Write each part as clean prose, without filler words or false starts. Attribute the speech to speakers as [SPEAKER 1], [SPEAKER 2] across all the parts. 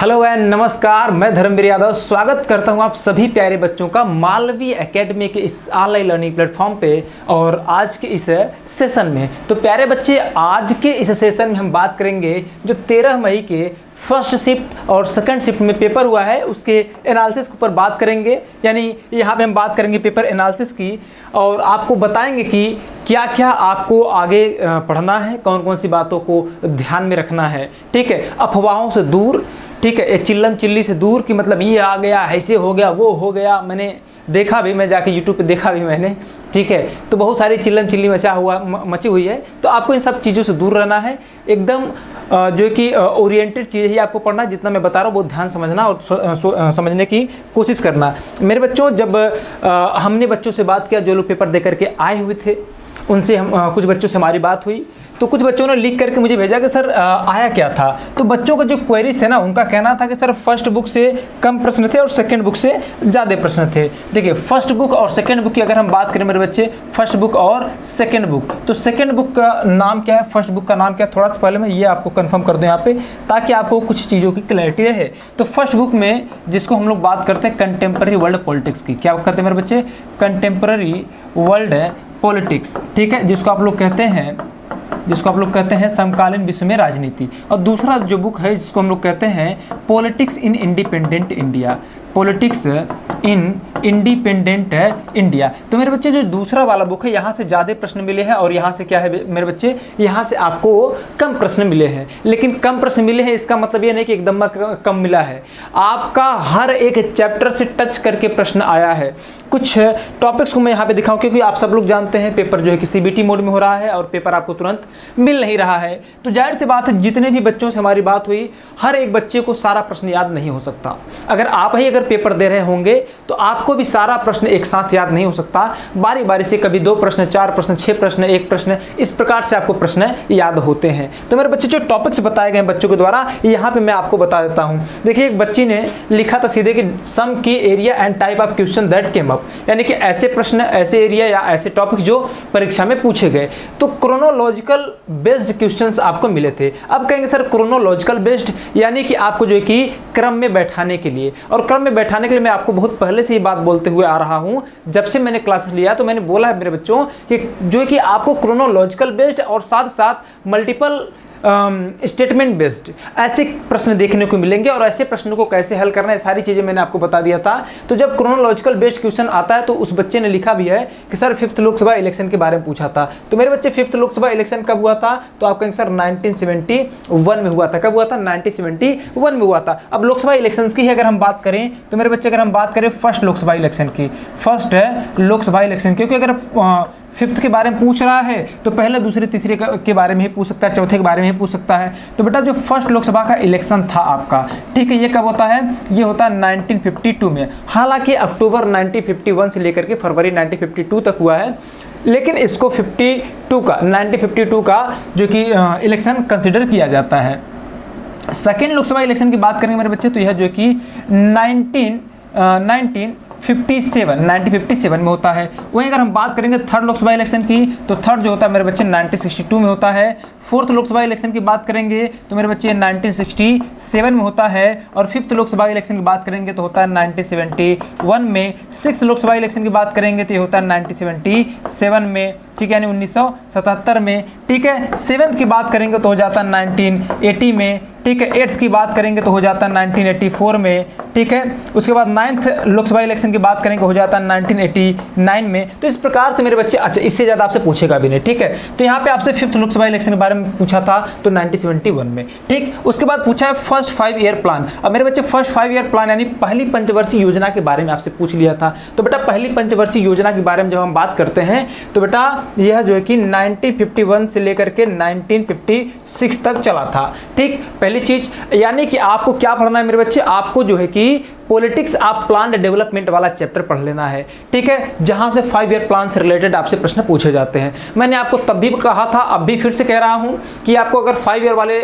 [SPEAKER 1] Hello and नमस्कार, मैं धर्मवीर यादव स्वागत करता हूं आप सभी प्यारे बच्चों का मालवी एकेडमी के इस ऑनलाइन लर्निंग प्लेटफॉर्म पे और आज के इस सेशन में। तो प्यारे बच्चे, आज के इस सेशन में हम बात करेंगे जो 13 मई के फर्स्ट शिफ्ट और सेकंड शिफ्ट में पेपर हुआ है उसके एनालिसिस के ऊपर बात करेंगे। यानी यहाँ पे हम बात करेंगे पेपर एनालिसिस की और आपको बताएंगे कि क्या क्या आपको आगे पढ़ना है, कौन कौन सी बातों को ध्यान में रखना है। ठीक है, अफवाहों से दूर, ठीक है, चिल्लम चिल्ली से दूर कि मतलब ये आ गया, ऐसे हो गया, वो हो गया। मैंने देखा भी, मैं जाके यूट्यूब पे देखा भी मैंने। ठीक है, तो बहुत सारी चिल्लम चिल्ली मची हुई है। तो आपको इन सब चीज़ों से दूर रहना है, एकदम जो कि ओरिएंटेड चीज़ ही आपको पढ़ना। जितना मैं बता रहा हूँ बहुत ध्यान समझना और समझने की कोशिश करना। मेरे बच्चों, जब हमने बच्चों से बात किया जो लोग पेपर दे करके आए हुए थे, उनसे हम कुछ बच्चों से हमारी बात हुई तो कुछ बच्चों ने लिख करके मुझे भेजा कि सर आया क्या था। तो बच्चों का जो क्वेरीज थे ना, उनका कहना था कि सर फर्स्ट बुक से कम प्रश्न थे और सेकंड बुक से ज़्यादा प्रश्न थे। देखिए, फर्स्ट बुक और सेकंड बुक की अगर हम बात करें मेरे बच्चे, फर्स्ट बुक और सेकंड बुक, तो सेकंड बुक का नाम क्या है, फर्स्ट बुक का नाम क्या है, थोड़ा सा पहले मैं ये आपको कंफर्म कर दूँ यहाँ पे, ताकि आपको कुछ चीज़ों की क्लैरिटी रहे। तो फर्स्ट बुक में जिसको हम लोग बात करते हैं कंटेम्प्रेरी वर्ल्ड पॉलिटिक्स की, क्या कहते हैं मेरे बच्चे, कंटेम्प्रेरी वर्ल्ड पॉलिटिक्स। ठीक है, जिसको आप लोग कहते हैं समकालीन विश्व में राजनीति। और दूसरा जो बुक है जिसको हम लोग कहते हैं politics in independent India, politics in independent India. तो मेरे बच्चे जो दूसरा वाला बुक है, यहाँ से ज़्यादा प्रश्न मिले हैं और यहाँ से क्या है मेरे बच्चे, यहाँ से आपको कम प्रश्न मिले हैं। लेकिन कम प्रश्न मिले हैं इसका मतलब ये नहीं कि एकदम कम मिला है, आपका हर एक चैप्टर से टच करके प्रश्न आया है। कुछ टॉपिक्स को मैं यहाँ पे दिखाऊँ क्योंकि आप सब लोग जानते हैं पेपर जो है कि CBT मोड में हो रहा है और पेपर आपको तुरंत मिल नहीं रहा है। तो जाहिर सी बात है, जितने भी बच्चों से हमारी बात हुई, हर एक बच्चे को सारा प्रश्न याद नहीं हो सकता। अगर पेपर दे रहे होंगे तो आपको भी सारा प्रश्न एक साथ याद नहीं हो सकता। बारी बारी से कभी 2 प्रश्न, 4 प्रश्न, 6 प्रश्न, 1 प्रश्न, इस प्रकार से आपको प्रश्न याद होते हैं। तो मेरे बच्चे, जो टॉपिक्स बताए गए बच्चों के द्वारा, यहाँ पे मैं आपको बता देता हूँ। देखिए, एक बच्ची ने लिखा था सीधे कि सम की area and type of question that came up, यानी कि ऐसे प्रश्न, ऐसे एरिया या ऐसे टॉपिक जो परीक्षा में पूछे गए। तो क्रोनोलॉजिकल बेस्ड क्वेश्चंस आपको मिले थे। अब कहेंगे सर क्रोनोलॉजिकल बेस्ड यानी कि आपको जो है कि क्रम में बैठाने के लिए, और क्रम में बैठाने के लिए मैं आपको बहुत पहले से ही बात बोलते हुए आ रहा हूं। जब से मैंने क्लासेस लिया तो मैंने बोला है मेरे बच्चों कि जो है कि आपको क्रोनोलॉजिकल बेस्ड और साथ साथ मल्टीपल स्टेटमेंट बेस्ड ऐसे प्रश्न देखने को मिलेंगे और ऐसे प्रश्नों को कैसे हल करना है, सारी चीज़ें मैंने आपको बता दिया था। तो जब क्रोनोलॉजिकल बेस्ड क्वेश्चन आता है तो उस बच्चे ने लिखा भी है कि सर 5th लोकसभा इलेक्शन के बारे में पूछा था। तो मेरे बच्चे 5th लोकसभा इलेक्शन कब हुआ था, तो आप कहेंगे सर 1971 में हुआ था। कब हुआ था, 1971 में हुआ था। अब लोकसभा इलेक्शंस की अगर हम बात करें तो मेरे बच्चे, अगर हम बात करें फर्स्ट लोकसभा इलेक्शन की, फर्स्ट लोकसभा इलेक्शन, क्योंकि अगर 5th के बारे में पूछ रहा है तो पहले, दूसरे, तीसरे के बारे में ही पूछ सकता है, चौथे के बारे में ही पूछ सकता है। तो बेटा, जो फर्स्ट लोकसभा का इलेक्शन था आपका, ठीक है, ये कब होता है, ये होता है 1952 में। हालांकि अक्टूबर 1951 से लेकर के फरवरी 1952 तक हुआ है, लेकिन इसको 1952 का जो कि इलेक्शन कंसिडर किया जाता है। सेकेंड लोकसभा इलेक्शन की बात करेंगे मेरे बच्चे, तो यह जो कि 1957 में होता है। वहीं अगर हम बात करेंगे थर्ड लोकसभा इलेक्शन की, तो थर्ड जो होता है मेरे बच्चे 1962 में होता है। फोर्थ लोकसभा इलेक्शन की बात करेंगे तो मेरे बच्चे 1967 में होता है। और 5th लोकसभा इलेक्शन की बात करेंगे तो होता है 1971 में। 6th लोकसभा इलेक्शन की बात करेंगे तो ये होता है 1977 में, ठीक है, यानी 1977 में। ठीक है, 7th की बात करेंगे तो हो जाता है 1980 में। ठीक है, 8th की बात करेंगे तो हो जाता है 1984 में। ठीक है, उसके बाद 9th लोकसभा इलेक्शन की बात करेंगे हो जाता है 1989 में। तो इस प्रकार से मेरे बच्चे, अच्छा, इससे ज़्यादा आपसे पूछेगा भी नहीं। ठीक है, तो यहाँ पे आपसे 5th लोकसभा इलेक्शन के बारे में पूछा था तो 1971 में। ठीक, उसके बाद पूछा है फर्स्ट 5 ईयर प्लान। अब मेरे बच्चे, फर्स्ट 5 ईयर प्लान यानी पहली पंचवर्षीय योजना के बारे में आपसे पूछ लिया था। तो बेटा, पहली पंचवर्षीय योजना के बारे में जब हम बात करते हैं तो बेटा, यह जो है कि 1951 से लेकर के 1956 तक चला था। ठीक, पहली चीज यानी कि आपको क्या पढ़ना है मेरे बच्चे, आपको जो है कि पॉलिटिक्स ऑफ प्लान डेवलपमेंट वाला चैप्टर पढ़ लेना है, ठीक है, जहां से 5 ईयर प्लान से रिलेटेड आपसे प्रश्न पूछे जाते हैं। मैंने आपको तब भी कहा था, अब भी फिर से कह रहा हूं कि आपको अगर 5 ईयर वाले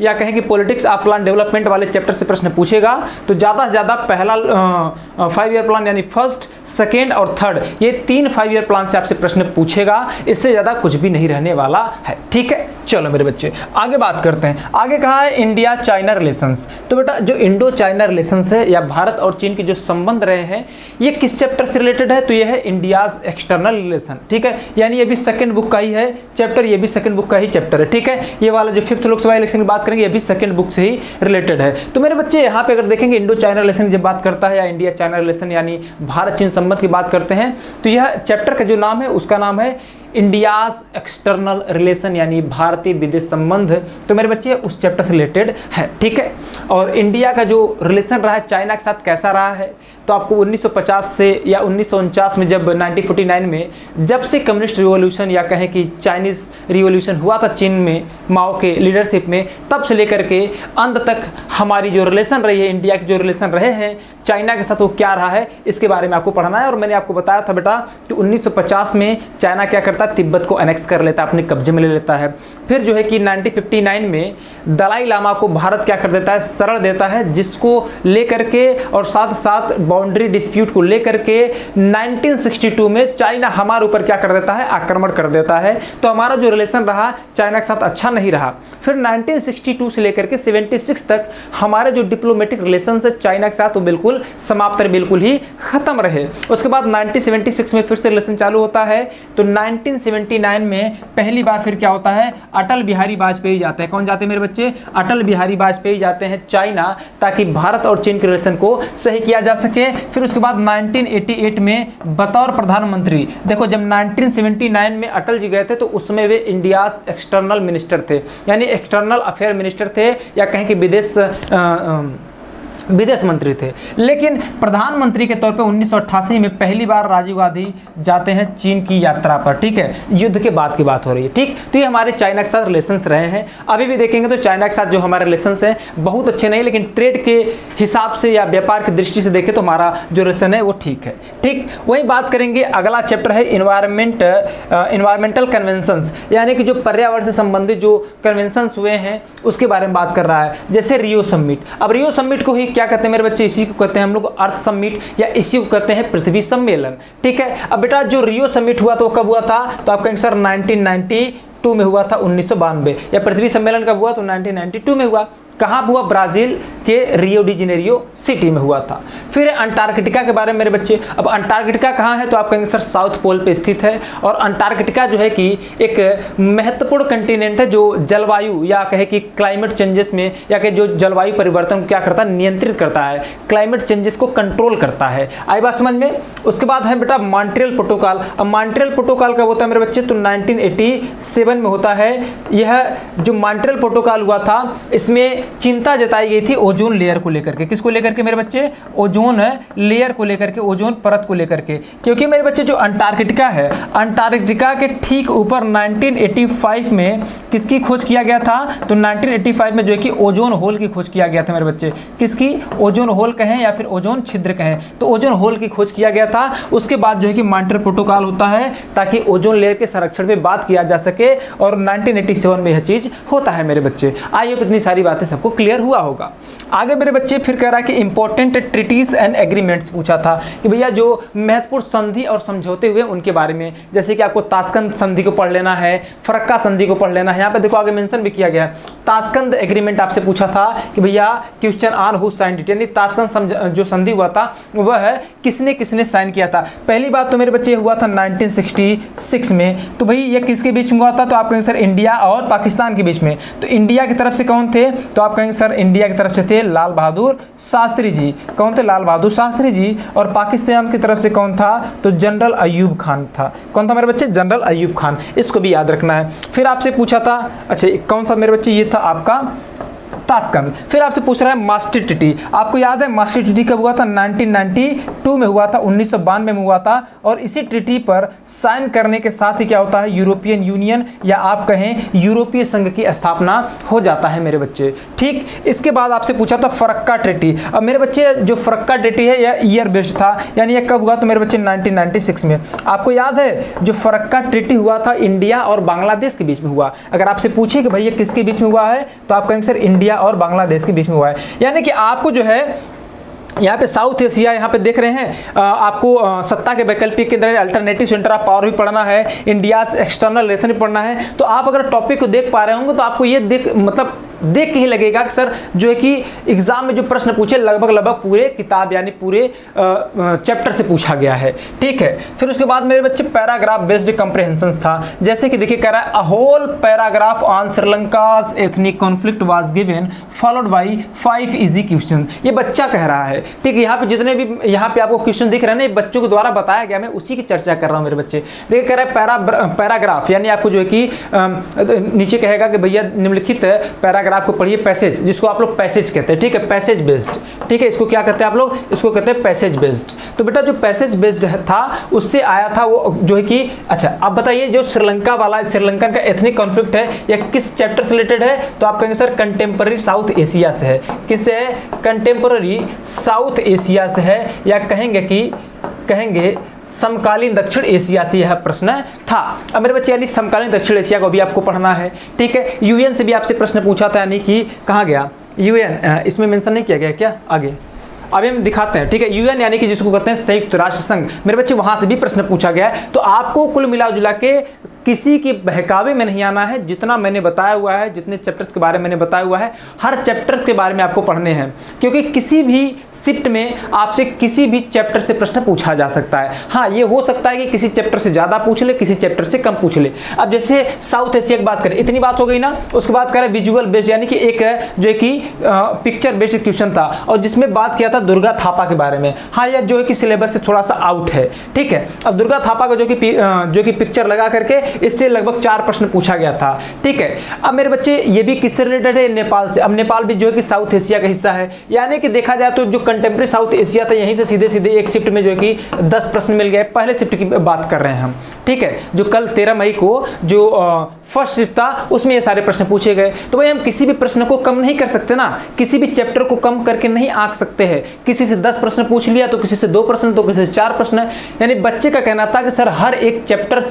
[SPEAKER 1] या कहें कि पॉलिटिक्स ऑफ प्लान डेवलपमेंट वाले चैप्टर से प्रश्न पूछेगा तो ज़्यादा से ज़्यादा पहला 5 ईयर प्लान यानी फर्स्ट, सेकेंड और थर्ड, ये 3 5 ईयर प्लान से आपसे प्रश्न पूछेगा, इससे ज़्यादा कुछ भी नहीं रहने वाला है, ठीक है। चलो मेरे बच्चे आगे बात करते हैं। आगे कहा है इंडिया चाइना रिलेशंस। तो बेटा जो इंडो चाइना रिलेशंस है या भारत और चीन के जो संबंध रहे हैं, ये किस चैप्टर से रिलेटेड है? तो ये है इंडियाज एक्सटर्नल रिलेशन, ठीक है, यानी ये भी सेकंड बुक का ही है चैप्टर, ये भी सेकंड बुक का ही चैप्टर है, ठीक है। ये वाला जो 5th लोकसभा इलेक्शन की बात करेंगे, ये भी सेकंड बुक से ही रिलेटेड है। तो मेरे बच्चे यहाँ पे अगर देखेंगे इंडो चाइना रिलेशन की जब बात करता है या इंडिया चाइना रिलेशन यानी भारत चीन संबंध की बात करते हैं, तो यह चैप्टर का जो नाम है उसका नाम है इंडियाज एक्सटर्नल रिलेशन यानी भारतीय विदेश संबंध। तो मेरे बच्चे उस चैप्टर से रिलेटेड है, ठीक है। और इंडिया का जो रिलेशन रहा है चाइना के साथ कैसा रहा है, तो आपको 1950 से या 1949 में जब 1949 में जब से कम्युनिस्ट रिवॉल्यूशन या कहें कि चाइनीज़ रिवॉल्यूशन हुआ था चीन में माओ के लीडरशिप में, तब से लेकर के अंत तक हमारी जो रिलेशन रही है, इंडिया के जो रिलेशन रहे हैं चाइना के साथ, वो क्या रहा है इसके बारे में आपको पढ़ना है। और मैंने आपको बताया था बेटा कि 1950 में चाइना क्या करता है, तिब्बत को एनेक्स कर लेता है, अपने कब्जे में ले लेता है। फिर जो है कि 1959 में दलाई लामा को भारत क्या कर देता है, शरण देता है, जिसको लेकर के और साथ साथ बाउंड्री डिस्प्यूट को लेकर के 1962 में चाइना हमारे ऊपर क्या कर देता है, आक्रमण कर देता है। तो हमारा जो रिलेशन रहा चाइना के साथ अच्छा नहीं रहा। फिर 1962 से लेकर के 76 तक हमारे जो डिप्लोमेटिक रिलेशन है चाइना के साथ वो बिल्कुल समाप्त, बिल्कुल ही खत्म रहे। उसके बाद 1976 में फिर से रिलेशन चालू होता है। तो 1979 में पहली बार फिर क्या होता है, अटल बिहारी वाजपेयी जाते हैं। कौन जाते हैं मेरे बच्चे? अटल बिहारी वाजपेयी जाते हैं चाइना, ताकि भारत और चीन के रिलेशन को सही किया जा सके। फिर उसके बाद 1988 में बतौर प्रधानमंत्री, देखो जब 1979 में अटल जी गए थे तो उसमें वे इंडिया एक्सटर्नल मिनिस्टर थे, यानी एक्सटर्नल अफेयर मिनिस्टर थे या कहें कि विदेश मंत्री थे। लेकिन प्रधानमंत्री के तौर पे 1988 में पहली बार राजीव गांधी जाते हैं चीन की यात्रा पर, ठीक है, युद्ध के बाद की बात हो रही है, ठीक। तो ये हमारे चाइना के साथ रिलेशंस रहे हैं। अभी भी देखेंगे तो चाइना के साथ जो हमारे रिलेशंस हैं बहुत अच्छे नहीं, लेकिन ट्रेड के हिसाब से या व्यापार की दृष्टि से देखें तो हमारा जो रिलेशन है वो ठीक है, ठीक। वही बात करेंगे, अगला चैप्टर है इन्वायरमेंटल कन्वेंशंस, यानी कि जो पर्यावरण से संबंधित जो कन्वेंशंस हुए हैं उसके बारे में बात कर रहा है। जैसे रियो समिट, अब रियो समिट को ही क्या कहते हैं मेरे बच्चे, इसी को कहते हैं हम लोग अर्थ समिट या इसी को कहते हैं पृथ्वी सम्मेलन, ठीक है। अब बेटा जो रियो समिट हुआ तो कब हुआ था, तो आप कहेंगे सर 1992 में हुआ था, 1992, या पृथ्वी सम्मेलन कब हुआ तो 1992 में हुआ। कहाँ हुआ? ब्राज़ील के रियो डी जेनेरियो सिटी में हुआ था। फिर अंटार्कटिका के बारे में मेरे बच्चे, अब अंटार्कटिका कहाँ है तो आप कहेंगे सर साउथ पोल पे स्थित है। और अंटार्कटिका जो है कि एक महत्वपूर्ण कंटिनेंट है जो जलवायु या कहे कि क्लाइमेट चेंजेस में या कि जो जलवायु परिवर्तन क्या करता है, नियंत्रित करता है, क्लाइमेट चेंजेस को कंट्रोल करता है। आई बात समझ में? उसके बाद है बेटा मॉन्ट्रियल प्रोटोकॉल। अब मॉन्ट्रियल प्रोटोकॉल कब होता है मेरे बच्चे, तो 1987 में होता है। यह जो मॉन्ट्रियल प्रोटोकॉल हुआ था इसमें चिंता जताई गई थी ओजोन लेयर को लेकर के। किसको लेकर के मेरे बच्चे? ओजोन लेयर को लेकर के, ओजोन परत को लेकर के। क्योंकि मेरे बच्चे जो अंटार्कटिका है, अंटार्कटिका के ठीक ऊपर 1985 में किसकी खोज किया गया था, तो 1985 में जो है कि ओजोन होल की खोज किया गया था मेरे बच्चे। किसकी? ओजोन होल कहें या फिर ओजोन छिद्र कहें, तो ओजोन होल की खोज किया गया था। उसके बाद जो है कि मॉन्ट्रियल प्रोटोकॉल होता है ताकि ओजोन लेयर के संरक्षण पे बात किया जा सके, और 1987 में यह चीज होता है मेरे बच्चे। आइए इतनी सारी बातें सबको क्लियर हुआ होगा। आगे मेरे बच्चे फिर कह रहा है कि इंपॉर्टेंट ट्रीटीज एंड एग्रीमेंट्स पूछा था कि भैया जो महत्वपूर्ण संधि और समझौते हुए उनके बारे में, जैसे कि आपको ताशकंद संधि को पढ़ लेना है, फरक्का संधि को पढ़ लेना है। यहाँ पे देखो आगे मेंशन भी किया गया है। ताशकंद एग्रीमेंट आपसे पूछा था कि भैया question on who signed it, यानी ताशकंद जो संधि हुआ था वह किसने किसने साइन किया था। पहली बात तो मेरे बच्चे हुआ था 1966 में। तो भाई ये किसके बीच में हुआ था, तो आप कहेंगे सर इंडिया और पाकिस्तान के बीच में। तो इंडिया की तरफ से कौन थे, तो आप कहेंगे सर इंडिया की तरफ से थे लाल बहादुर शास्त्री जी। कौन थे? लाल बहादुर शास्त्री जी। और पाकिस्तान की तरफ से कौन था, तो जनरल अयूब खान था। कौन था मेरे बच्चे? जनरल अयूब खान। इसको भी याद रखना है। फिर आपसे पूछा था, अच्छा कौन सा मेरे बच्चे, ये था आपका ताशकंद। फिर आपसे पूछ रहा है मास्टर ट्रीटी। आपको याद है मास्टर ट्रीटी कब हुआ था? 1992 1992 में हुआ था, 1992 में हुआ था। और इसी ट्रीटी पर साइन करने के साथ ही क्या होता है, यूरोपियन यूनियन या आप कहें यूरोपीय संघ की स्थापना हो जाता है मेरे बच्चे। ठीक, इसके बाद आपसे पूछा था फरक्का ट्रीटी। अब मेरे बच्चे जो फरक्का ट्रीटी है यह ईयर बेस्ड था, यानी यह कब हुआ तो मेरे बच्चे 1996 में। आपको याद है जो फरक्का ट्रीटी हुआ था इंडिया और बांग्लादेश के बीच में हुआ। अगर आपसे पूछे कि भैया किसके बीच में हुआ है तो आप कहेंगे सर इंडिया और बांग्लादेश के बीच में हुआ है। यानी कि आपको जो है यहाँ पे साउथ एशिया यहाँ पे देख रहे हैं, आपको सत्ता के वैकल्पिक केंद्र अल्टरनेटिव सेंटर ऑफ पावर भी पढ़ना है, इंडियाज एक्सटर्नल रिलेशन भी पढ़ना है। तो आप अगर टॉपिक को देख पा रहे होंगे तो आपको ये देख के ही लगेगा कि सर जो है कि एग्जाम में जो प्रश्न पूछे लगभग पूरे किताब यानी पूरे चैप्टर से पूछा गया है। ठीक है, फिर उसके बाद मेरे बच्चे पैराग्राफ बेस्ड कॉम्प्रिहेंशन था। जैसे कि देखिए कह रहा है a whole paragraph on Sri Lanka's ethnic conflict was given followed by 5 easy question. ये बच्चा कह रहा है। ठीक है, यहाँ पे जितने भी यहाँ पे आपको क्वेश्चन दिख रहे हैं ना, बच्चों के द्वारा बताया गया, मैं उसी की चर्चा कर रहा हूँ मेरे बच्चे। देखिए कह रहा है पैराग्राफ यानी आपको जो है कि नीचे कहेगा कि भैया निम्नलिखित पैराग्राफ को पढ़िए पैसेज, जिसको आप लोग पैसेज कहते हैं। ठीक है, पैसेज बेस्ड। ठीक है, इसको क्या कहते हैं आप लोग, इसको कहते हैं पैसेज बेस्ड। तो बेटा जो पैसेज बेस्ड था उससे आया था वो जो है कि अच्छा अब बताइए जो श्रीलंका वाला श्रीलंकन का एथनिक कॉन्फ्लिक्ट है या किस चैप्टर से रिलेटेड है, तो आप कहेंगे सर कंटेम्पररी साउथ एशिया से है। किससे है, कंटेम्पररी साउथ एशिया से है, या कहेंगे समकालीन दक्षिण एशिया से यह प्रश्न था। अब मेरे बच्चे यानी समकालीन दक्षिण एशिया को भी आपको पढ़ना है। ठीक है, यूएन से भी आपसे प्रश्न पूछा था, यानी कि कहाँ गया यूएन, इसमें मेंशन नहीं किया गया क्या, आगे अभी हम दिखाते हैं। ठीक है, यूएन यानी कि जिसको कहते हैं संयुक्त राष्ट्र संघ, मेरे बच्चे वहां से भी प्रश्न पूछा गया है। तो आपको कुल मिला जुला के किसी की बहकावे में नहीं आना है। जितना मैंने बताया हुआ है, जितने चैप्टर्स के बारे में मैंने बताया हुआ है, हर चैप्टर के बारे में आपको पढ़ने हैं, क्योंकि किसी भी शिफ्ट में आपसे किसी भी चैप्टर से प्रश्न पूछा जा सकता है। हाँ, ये हो सकता है कि किसी चैप्टर से ज़्यादा पूछ ले, किसी चैप्टर से कम पूछ ले। अब जैसे साउथ एशिया की बात करें, इतनी बात हो गई ना। उसके बाद करें विजुअल बेस्ड, यानी कि एक जो है कि पिक्चर बेस्ड क्वेश्चन था और जिसमें बात किया था दुर्गा थापा के बारे में। हाँ, यह जो है कि सिलेबस से थोड़ा सा आउट है। ठीक है, अब दुर्गा थापा का जो कि पिक्चर लगा करके इससे लगभग 4 प्रश्न पूछा गया था। ठीक है, अब मेरे बच्चे ये भी किससे रिलेटेड है, नेपाल से। अब नेपाल भी जो है कि साउथ एशिया का हिस्सा है, यानी कि देखा जाए तो जो कंटेम्प्रेरी साउथ एशिया था यहीं से सीधे सीधे एक शिफ्ट में जो है कि 10 प्रश्न मिल गए। पहले शिफ्ट की बात कर रहे हैं हम। ठीक है, जो कल 13 मई को जो फर्स्ट शिफ्ट था उसमें ये सारे प्रश्न पूछे गए। तो भाई हम किसी भी प्रश्न को कम नहीं कर सकते ना, किसी भी चैप्टर को कम करके नहीं आंक सकते हैं। किसी से 10 प्रश्न पूछ लिया तो किसी से 2 प्रश्न, तो किसी से 4 प्रश्न। यानी बच्चे का कहना था कि सर हर एक चैप्टर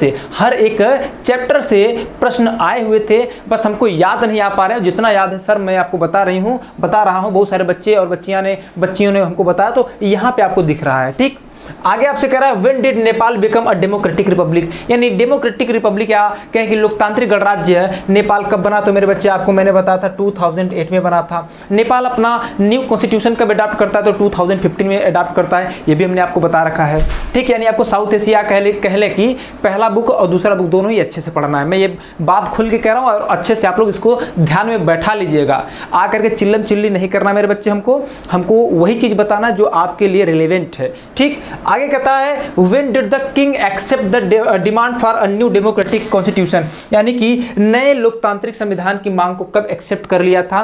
[SPEAKER 1] से प्रश्न आए हुए थे, बस हमको याद नहीं आ पा रहे हैं। जितना याद है सर मैं आपको बता रहा हूं। बहुत सारे बच्चे और बच्चियों ने हमको बताया, तो यहाँ पे आपको दिख रहा है। ठीक, आगे आपसे कह रहा है when did Nepal become a democratic Republic, यानी डेमोक्रेटिक रिपब्लिक या कहें कि लोकतांत्रिक गणराज्य है नेपाल कब बना। तो मेरे बच्चे आपको मैंने बताया था 2008 में बना था। नेपाल अपना न्यू कॉन्स्टिट्यूशन कब अडॉप्ट करता है, तो 2015 में अडॉप्ट करता है। ये भी हमने आपको बता रखा है। ठीक, यानी आपको साउथ एशिया कह ले कि पहला बुक और दूसरा बुक दोनों ही अच्छे से पढ़ना है। मैं ये बात खुल के कह रहा हूँ और अच्छे से आप लोग इसको ध्यान में बैठा लीजिएगा। आकर के चिल्लम चिल्ली नहीं करना मेरे बच्चे, हमको वही चीज़ बताना जो आपके लिए रिलेवेंट है। ठीक, आगे कहता है when did the king accept the demand for a new democratic constitution, यानी कि नए लोकतांत्रिक संविधान की मांग को कब एक्सेप्ट कर लिया था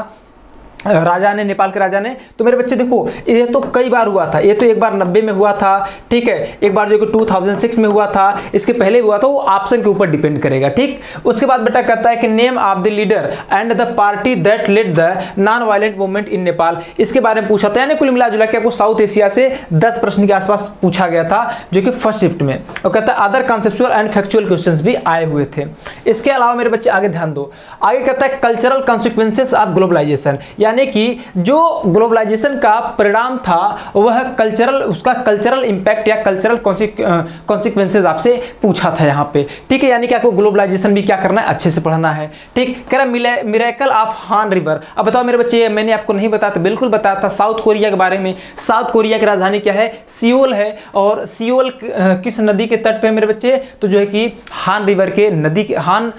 [SPEAKER 1] राजा ने, नेपाल के राजा ने। तो मेरे बच्चे देखो ये तो कई बार हुआ था। ये तो एक बार 90 में हुआ था। ठीक है, एक बार जो कि 2006 में हुआ था, इसके पहले भी हुआ था। वो ऑप्शन के ऊपर डिपेंड करेगा। ठीक, उसके बाद बेटा कहता है कि name of the leader and the party that led the non violent movement in Nepal, इसके बारे में पूछा था। यानी कुल मिला जुला के आपको साउथ एशिया से 10 प्रश्न के आसपास पूछा गया था, जो कि फर्स्ट शिफ्ट में। और कहता है other conceptual and factual questions भी आए हुए थे। इसके अलावा मेरे बच्चे आगे ध्यान दो, आगे कहता है कल्चरल कॉन्सिक्वेंसेस ऑफ ग्लोबलाइजेशन, यानी कि जो ग्लोबलाइजेशन का परिणाम था वह उसका कल्चरल इंपैक्ट या कल्चरल कॉन्सिक्वेंसेस आपसे पूछा था यहाँ पे। ठीक है, यानी कि आपको ग्लोबलाइजेशन भी क्या करना है, अच्छे से पढ़ना है। ठीक, कह रहा मिरेकल ऑफ हान रिवर। अब बताओ मेरे बच्चे, मैंने आपको नहीं बताया था, बिल्कुल बताया था साउथ कोरिया के बारे में। साउथ कोरिया की राजधानी क्या है, सियोल है। और सियोल किस नदी के तट पे है मेरे बच्चे, तो जो है कि हान रिवर के हान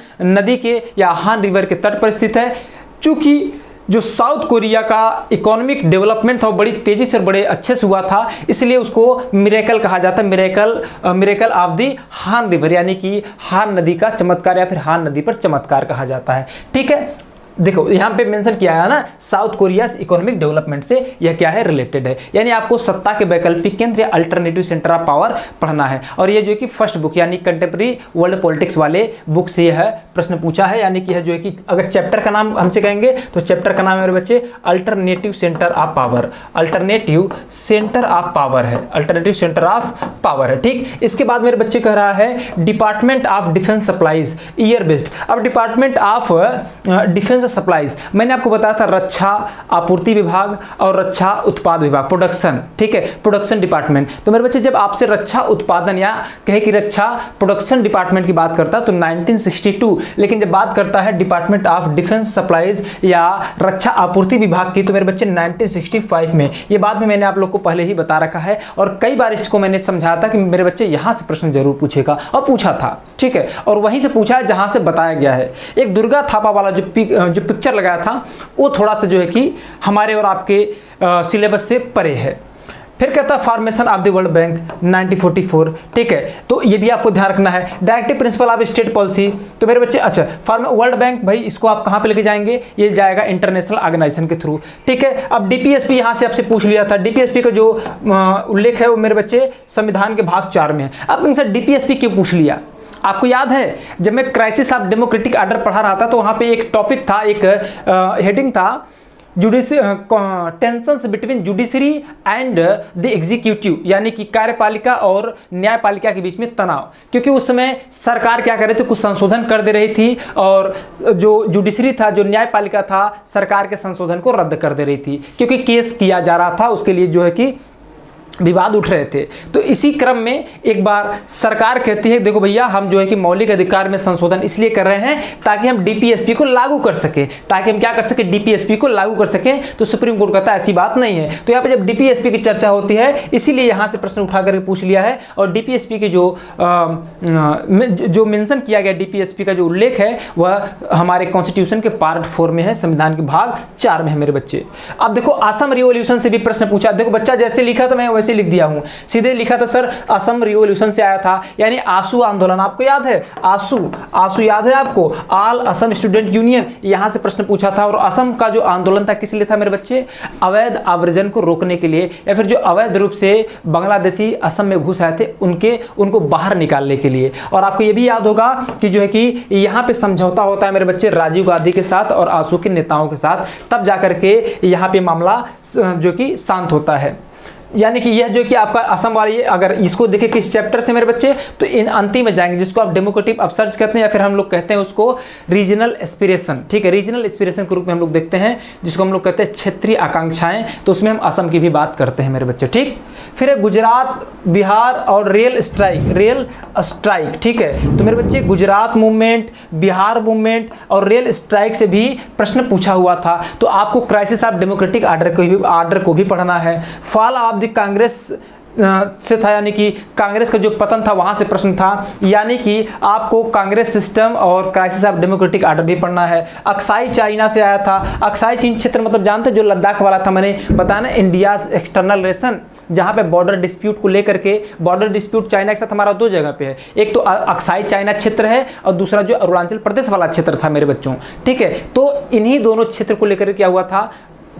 [SPEAKER 1] रिवर के तट पर स्थित है। चूंकि जो साउथ कोरिया का इकोनॉमिक डेवलपमेंट था वो बड़ी तेजी से बड़े अच्छे से हुआ था, इसलिए उसको मिरेकल कहा जाता है। मिरेकल ऑफ दी हान रिवर, यानी कि हान नदी का चमत्कार या फिर हान नदी पर चमत्कार कहा जाता है। ठीक है, देखो यहाँ पे मेंशन किया है ना, साउथ कोरिया इकोनॉमिक डेवलपमेंट से यह क्या है, रिलेटेड है। यानी आपको सत्ता के वैकल्पिक केंद्र या अल्टरनेटिव सेंटर ऑफ पावर पढ़ना है। और ये जो है कि फर्स्ट बुक यानी कंटेम्प्रेरी वर्ल्ड पॉलिटिक्स वाले बुक से यह प्रश्न पूछा है। यानी कि यह जो है कि अगर चैप्टर का नाम हमसे कहेंगे तो चैप्टर का नाम है मेरे बच्चे alternative centre of power, alternative centre of power है, अल्टरनेटिव सेंटर ऑफ पावर है। ठीक, इसके बाद मेरे बच्चे कह रहा है department of defence supplies year based. अब डिपार्टमेंट ऑफ डिफेंस सप्लाईज मैंने आपको बताया था रक्षा आपूर्ति विभाग और रक्षा उत्पाद विभाग, प्रोडक्शन, ठीक है, प्रोडक्शन डिपार्टमेंट। तो मेरे बच्चे जब आपसे रक्षा उत्पादन या कहे कि रक्षा प्रोडक्शन डिपार्टमेंट की बात करता है तो 1962, लेकिन जब बात करता है डिपार्टमेंट ऑफ डिफेंस सप्लाईज या रक्षा आपूर्ति विभाग की तो मेरे बच्चे 1965 में। ये बात में मैंने आप लोग को पहले ही बता रखा है और कई बार इसको मैंने समझाया था कि मेरे बच्चे यहां से प्रश्न जरूर पूछेगा और पूछा था, ठीक है, और वहीं से पूछा है जहां से बताया गया है। एक दुर्गा थापा वाला जो पिक्चर लगाया था वो थोड़ा सा जो है कि हमारे और आपके सिलेबस से परे है। फिर कहता है formation of the world bank 1944, ठीक है, तो ये भी आपको ध्यान रखना है। Directive principle of state policy तो मेरे बच्चे अच्छा वर्ल्ड बैंक, भाई इसको आप कहाँ पे लेके जाएंगे, ये जाएगा इंटरनेशनल ऑर्गेनाइजेशन के थ्रू, ठीक है। अब डीपीएसपी यहाँ से आपसे पूछ लिया था, डीपीएसपी का जो उल्लेख है वो मेरे बच्चे संविधान के भाग 4 में है। अब इनसे डीपीएसपी क्यों पूछ लिया, आपको याद है जब मैं क्राइसिस ऑफ डेमोक्रेटिक ऑर्डर पढ़ा रहा था तो वहाँ पे एक टॉपिक था, एक हेडिंग था tensions between judiciary and the executive, यानी कि कार्यपालिका और न्यायपालिका के बीच में तनाव, क्योंकि उस समय सरकार क्या कर रही थी, कुछ संशोधन कर दे रही थी और जो जुडिशरी था, जो न्यायपालिका था, सरकार के संशोधन को रद्द कर दे रही थी क्योंकि केस किया जा रहा था, उसके लिए जो है कि विवाद उठ रहे थे। तो इसी क्रम में एक बार सरकार कहती है देखो भैया हम जो है कि मौलिक अधिकार में संशोधन इसलिए कर रहे हैं ताकि हम डीपीएसपी को लागू कर सके, ताकि हम क्या कर सके, डीपीएसपी को लागू कर सकें। तो सुप्रीम कोर्ट कहता है ऐसी बात नहीं है। तो यहाँ पे जब डीपीएसपी की चर्चा होती है इसीलिए यहाँ से प्रश्न उठा करके पूछ लिया है। और डीपीएसपी की जो मेंशन किया गया, डीपीएसपी का जो उल्लेख है वह हमारे कॉन्स्टिट्यूशन के पार्ट 4 में है, संविधान के भाग 4 में है मेरे बच्चे। अब देखो असम रिवॉल्यूशन से भी प्रश्न पूछा, देखो बच्चा जैसे लिखा था मैं वैसे लिख दिया हूं, सीधे लिखा था सर असम रिवॉल्यूशन से आया था, यानी आसू आंदोलन, आपको याद है आसू याद है आपको, ऑल असम स्टूडेंट यूनियन, यहां से प्रश्न पूछा था। और असम का जो आंदोलन था किस लिए था मेरे बच्चे, अवैध आव्रजन को रोकने के लिए या फिर जो अवैध रूप से बांग्लादेशी असम में घुस आए थे उनको बाहर निकालने के लिए। और आपको ये भी याद होगा कि जो है कि यहाँ पे समझौता होता है मेरे बच्चे राजीव गांधी के साथ और आसू के नेताओं के साथ, तब जाकर के यहाँ पे मामला जो कि शांत होता है। यानी कि यह जो कि आपका असम वाली, अगर इसको देखें किस चैप्टर से मेरे बच्चे, तो इन अंतिम में जाएंगे जिसको आप डेमोक्रेटिक अपसर्च कहते हैं या फिर हम लोग कहते हैं उसको रीजनल एस्पिरेशन, ठीक है, रीजनल एस्पिरेशन के रूप में हम लोग देखते हैं जिसको हम लोग कहते हैं क्षेत्रीय आकांक्षाएं। तो उसमें हम असम की भी बात करते हैं मेरे बच्चे, ठीक। फिर है गुजरात, बिहार और रेल स्ट्राइक, ठीक है। तो मेरे बच्चे गुजरात मूवमेंट, बिहार मूवमेंट और रेल स्ट्राइक से भी प्रश्न पूछा हुआ था। तो आपको क्राइसिस ऑफ डेमोक्रेटिक ऑर्डर को भी पढ़ना है। फॉल ऑफ कांग्रेस से था, यानी कि कांग्रेस का जो पतन था वहां से प्रश्न था, यानी कि आपको कांग्रेस सिस्टम और क्राइसिस ऑफ डेमोक्रेटिक ऑर्डर भी पढ़ना है। अक्साई चाइना से आया था, अक्साई चीन क्षेत्र मतलब जानते जो लद्दाख वाला था, मैंने बताया ना, इंडियाज एक्सटर्नल रिलेशन, जहां पे बॉर्डर डिस्प्यूट को लेकर के, बॉर्डर डिस्प्यूट चाइना के साथ हमारा 2 जगह पे है, एक तो अक्साई चाइना क्षेत्र है और दूसरा जो अरुणाचल प्रदेश वाला क्षेत्र था मेरे बच्चों, ठीक है। तो इन्हीं दोनों क्षेत्र को लेकर क्या हुआ था,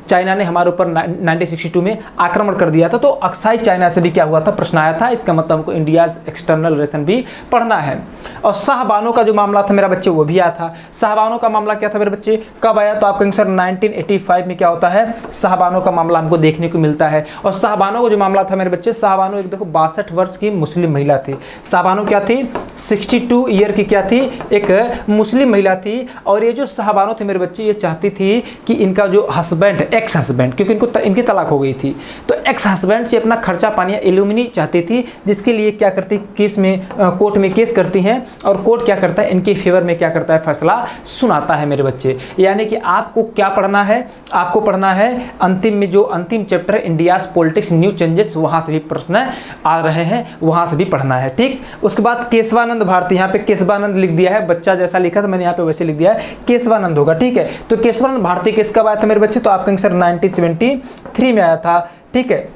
[SPEAKER 1] चाइना ने हमारे ऊपर 1962 में आक्रमण कर दिया था। तो अक्साई चाइना से भी क्या हुआ था, प्रश्न आया था। इसका मतलब हमको इंडियाज एक्सटर्नल रिलेशन भी पढ़ना है। और शाहबानो का जो मामला था मेरा बच्चे वो भी आया था। शाहबानो का मामला क्या था मेरे बच्चे, कब आया, तो आपका आंसर 1985 में क्या होता है, शाहबानो का मामला हमको देखने को मिलता है। और शाहबानो का जो मामला था मेरे बच्चे, शाहबानो एक देखो 62 वर्ष की मुस्लिम महिला थी। शाहबानो क्या थी, 62 ईयर की क्या थी, एक मुस्लिम महिला थी। और ये जो शाहबानो थे मेरे बच्चे, ये चाहती थी कि इनका जो हस्बैंड, एक्स हस्बैंड, क्योंकि इनकी तलाक हो गई थी, तो एक्स हस्बैंड से अपना खर्चा पानी एल्यूमिनी चाहती थी, जिसके लिए क्या करती, केस में कोर्ट में केस करती हैं और कोर्ट क्या करता है, इनके फेवर में क्या करता है, फैसला सुनाता है मेरे बच्चे। यानी कि आपको क्या पढ़ना है, आपको पढ़ना है अंतिम में जो अंतिम chapter India's politics new changes, वहां से भी प्रश्न आ रहे हैं, वहां से भी पढ़ना है, ठीक। उसके बाद केशवानंद भारती, यहाँ पे केशवानंद लिख दिया है, बच्चा जैसा लिखा था मैंने यहाँ पे वैसे लिख दिया है, केशवानंद होगा, ठीक है। तो केशवानंद भारती केस कब आया था मेरे बच्चे, तो आपका आंसर 1973 में आया था, ठीक है।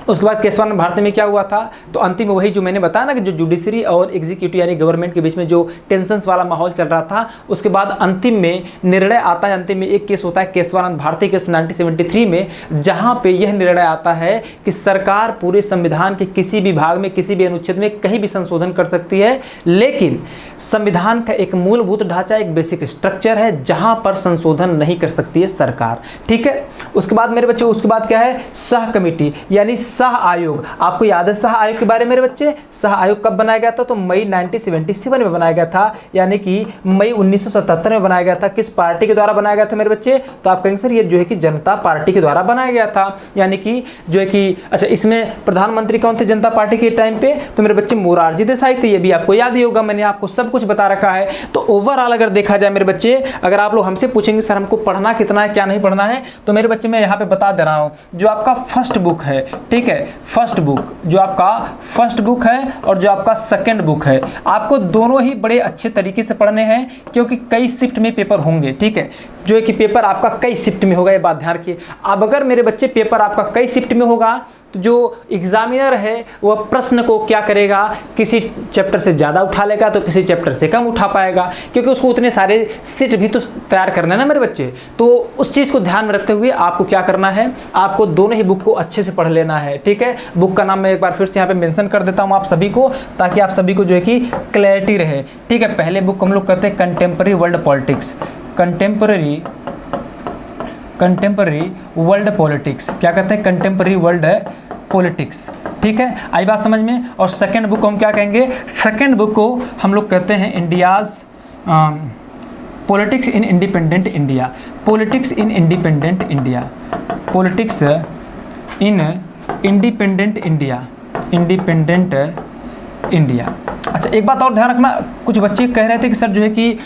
[SPEAKER 1] उसके बाद केशवानंद भारती में क्या हुआ था, तो अंतिम में वही जो मैंने बताया ना कि जो जुडिशरी और एग्जीक्यूटिव यानी गवर्नमेंट के बीच में जो टेंशन्स वाला माहौल चल रहा था, उसके बाद अंतिम में निर्णय आता है। अंतिम में एक केस होता है केशवानंद भारती केस 1973 में, जहां पे यह निर्णय आता है कि सरकार पूरे संविधान के किसी भी भाग में, किसी भी अनुच्छेद में कहीं भी संशोधन कर सकती है, लेकिन संविधान का एक मूलभूत ढांचा, एक बेसिक स्ट्रक्चर है जहां पर संशोधन नहीं कर सकती है सरकार। ठीक है, उसके बाद मेरे बच्चे, उसके बाद क्या है, सह कमेटी यानी सह आयोग। आपको याद है सह आयोग के बारे में मेरे बच्चे? सह आयोग कब बनाया गया था? तो मई 1977 में बनाया गया था, यानी कि मई 1977 में बनाया गया था। किस पार्टी के द्वारा बनाया गया था मेरे बच्चे? तो आप कहेंगे सर ये जो है कि जनता पार्टी के द्वारा बनाया गया था, यानी कि जो है कि अच्छा, इसमें प्रधानमंत्री कौन थे जनता पार्टी के टाइम पे? तो मेरे बच्चे मोरारजी देसाई थे। ये भी आपको याद ही होगा, मैंने आपको सब कुछ बता रखा है। तो ओवरऑल अगर देखा जाए मेरे बच्चे, अगर आप लोग हमसे पूछेंगे सर हमको पढ़ना कितना है, क्या नहीं पढ़ना है, तो मेरे बच्चे मैं यहाँ पे बता दे रहा हूँ, जो आपका फर्स्ट बुक है, ठीक है, फर्स्ट बुक जो आपका फर्स्ट बुक है और जो आपका सेकंड बुक है, आपको दोनों ही बड़े अच्छे तरीके से पढ़ने हैं, क्योंकि कई शिफ्ट में पेपर होंगे। ठीक है, जो है कि पेपर आपका कई शिफ्ट में होगा, ये बात ध्यान रखिए। अब अगर मेरे बच्चे पेपर आपका कई शिफ्ट में होगा, तो जो एग्जामिनर है वह प्रश्न को क्या करेगा, किसी चैप्टर से ज़्यादा उठा लेगा तो किसी चैप्टर से कम उठा पाएगा, क्योंकि उसको उतने सारे सेट भी तो तैयार करना है ना मेरे बच्चे। तो उस चीज़ को ध्यान में रखते हुए आपको क्या करना है, आपको दोनों ही बुक को अच्छे से पढ़ लेना है। ठीक है, बुक का नाम मैं एक बार फिर से यहाँ पे मेंशन कर देता हूँ आप सभी को, ताकि आप सभी को जो है कि क्लैरिटी रहे। ठीक है, पहले बुक हम लोग करते हैं contemporary world politics, contemporary world politics, क्या कहते हैं, कंटेम्प्रेरी वर्ल्ड पॉलिटिक्स। ठीक है, आई बात समझ में। और सेकंड बुक को हम क्या कहेंगे, सेकंड बुक को हम लोग कहते हैं India's politics in independent India, politics in independent India, politics in independent India, independent India. अच्छा, एक बात और ध्यान रखना, कुछ बच्चे कह रहे थे कि सर जो है कि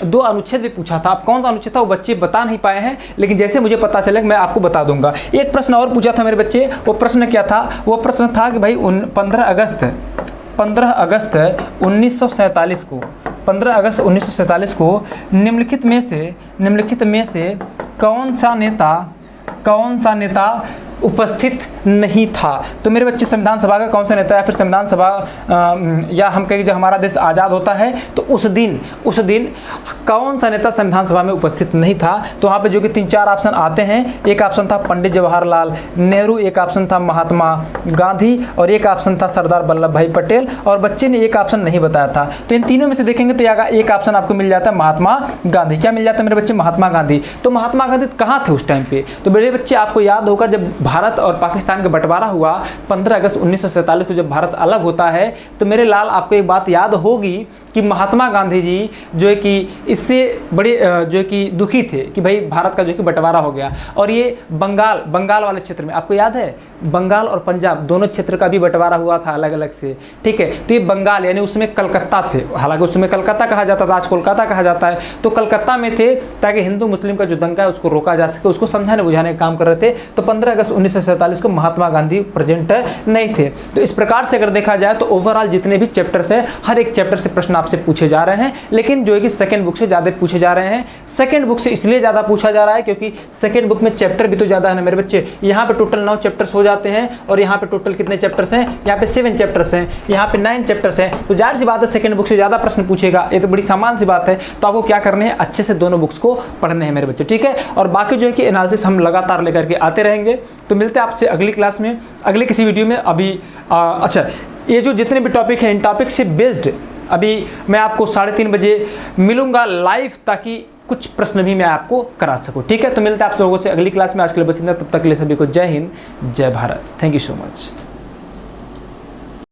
[SPEAKER 1] 2 अनुच्छेद भी पूछा था, आप कौन सा अनुच्छेद था वो बच्चे बता नहीं पाए हैं, लेकिन जैसे मुझे पता चलेगा मैं आपको बता दूंगा। एक प्रश्न और पूछा था मेरे बच्चे, वो प्रश्न क्या था? वो प्रश्न था कि भाई 15 अगस्त 1947 को, 15 अगस्त 1947 को निम्नलिखित में से कौन सा नेता उपस्थित नहीं था? तो मेरे बच्चे संविधान सभा का कौन सा नेता, या फिर संविधान सभा या हम कहें जब हमारा देश आज़ाद होता है तो उस दिन कौन सा नेता संविधान सभा में उपस्थित नहीं था? तो वहाँ पे जो कि 3-4 ऑप्शन आते हैं। एक ऑप्शन था पंडित जवाहरलाल नेहरू, एक ऑप्शन था महात्मा गांधी और एक ऑप्शन था सरदार वल्लभ भाई पटेल, और बच्चे ने एक ऑप्शन नहीं बताया था। तो इन तीनों में से देखेंगे तो एक ऑप्शन आपको मिल जाता है महात्मा गांधी। क्या मिल जाता है मेरे बच्चे? महात्मा गांधी। तो महात्मा गांधी कहाँ थे उस टाइम पे? तो मेरे बच्चे आपको याद होगा जब भारत और पाकिस्तान का बंटवारा हुआ 15 अगस्त 1947 को, जब भारत अलग होता है, तो मेरे लाल आपको एक बात याद होगी कि महात्मा गांधी जी जो है कि इससे बड़े जो है कि दुखी थे कि भाई भारत का जो है कि बंटवारा हो गया, और ये बंगाल वाले क्षेत्र में, आपको याद है बंगाल और पंजाब दोनों क्षेत्र का भी बंटवारा हुआ था अलग अलग से। ठीक है, तो ये बंगाल यानी उसमें कलकत्ता थे, हालांकि उसमें कलकत्ता कहा जाता था, आज कोलकाता कहा जाता है, तो कलकत्ता में थे ताकि हिंदू मुस्लिम का जो दंगा है उसको रोका जा सके, उसको समझाने बुझाने का काम कर रहे थे। तो 15 अगस्त 1947 को महात्मा गांधी प्रेजेंट नहीं थे। तो इस प्रकार से अगर देखा जाए तो ओवरऑल जितने भी चैप्टर्स हैं, हर एक चैप्टर से प्रश्न आपसे पूछे जा रहे हैं, लेकिन जो है कि सेकंड बुक से ज़्यादा पूछे जा रहे हैं। सेकंड बुक से इसलिए ज़्यादा पूछा जा रहा है क्योंकि सेकंड बुक में चैप्टर भी तो ज़्यादा है ना मेरे बच्चे। यहाँ पे टोटल 9 चैप्टर्स हो जाते हैं, और यहाँ पे टोटल कितने चैप्टर्स हैं? यहाँ पे 7 चैप्टर्स हैं, यहाँ पे 9 चैप्टर्स हैं। तो जाहिर सी बात है सेकंड बुक से ज़्यादा प्रश्न पूछेगा, ये तो बड़ी सामान्य सी बात है। तो आपको क्या करने हैं, अच्छे से दोनों बुक्स को पढ़ने हैं मेरे बच्चे। ठीक है, और बाकी जो है कि एनालिसिस हम लगातार लेकर के आते रहेंगे। तो मिलते हैं आपसे अगली क्लास में, अगले किसी वीडियो में। अभी अच्छा, ये जो जितने भी टॉपिक हैं इन टॉपिक से बेस्ड अभी मैं आपको 3:30 बजे मिलूंगा लाइव, ताकि कुछ प्रश्न भी मैं आपको करा सकूं। ठीक है, तो मिलते हैं आप लोगों से अगली क्लास में। आज के लिए बस इतना, तब तक के लिए सभी को जय हिंद, जय Bharat. Thank you so much.